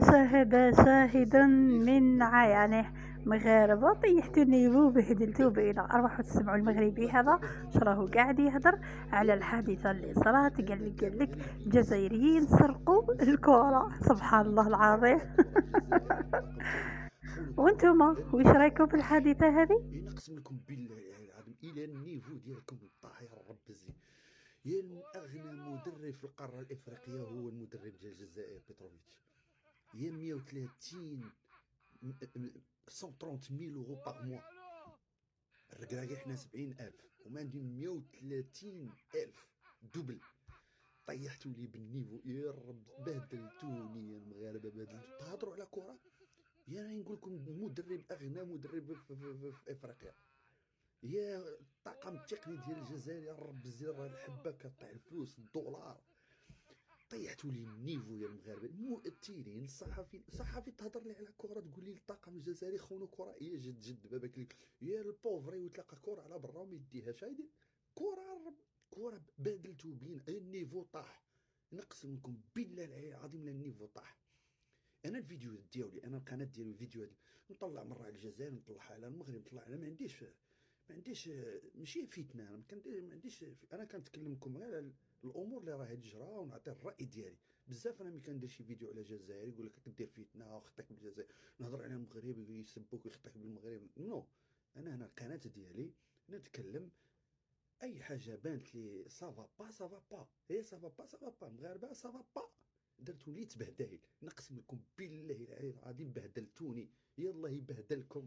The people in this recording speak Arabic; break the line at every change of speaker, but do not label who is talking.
شاهد من عيانه مغاربة طيحتو النيفو بهدلتو بينا. أروحو تسمعوا المغربي هذا شراهو قاعد يهدر على الحادثة اللي صرات. قالك الجزائريين سرقوا الكرة. سبحان الله العظيم. وانتوما واش رايكم في الحادثة هذه؟
نقسم لكم بالله العظيم الى النيفو ديالكم طاح يا رب زين. يا اغنى مدرب في القاره الافريقيه هو المدرب ديال الجزائر بتروفيتش. يا 130 130 ميل اورو باغ موا. الركراكي حنا 70,000 وما عندهم 130,000 دوبل. طيحتوا لي بالنيفو يا رب، بهدلتوني يا المغاربه، بهدلتوا تهضروا على كره. يا راني نقول لكم مدرب اغنى مدرب في افريقيا. يا الطاقم التقني ديال الجزائر يا رب الزر الحبه كطيح الفلوس الدولار. طيحتوا لي النيفو يا المغاربه المؤثرين. الصحافي تهضر لي على كره، تقول لي الطاقم الجزائري خونوا كره. يا جد باباك لي يا البوفري وتلقى كره على برا وما يديهاش. هايدي كره بادلتو بين النيفو طاح. نقسم لكم بالله العلي العظيم لا النيفو طاح. انا الفيديو ديالي، انا القناه ديالي الفيديو هذه نطلع مره على الجزائر، نطلعها على المغرب، نطلع على ما عنديش ماشي فتنه. انا ما عنديش انا كنتكلم لكم غير على الامور اللي راهي تجرى ونعطي الراي ديالي. بزاف انا ملي كندير شي فيديو على الجزائر يقول لك كدير فتنه وخطيك بالجزائر، نهضر على المغرب يسبوك ويخطيك بالمغرب. نو، انا هنا القناه ديالي نتكلم اي حاجه بانت لي سافا با هي سافا با مغاربه سافا با. درتو لي تبهدايل. نقسم لكم بالله العلي العظيم بهدلتوني. يلا يبهدلكم.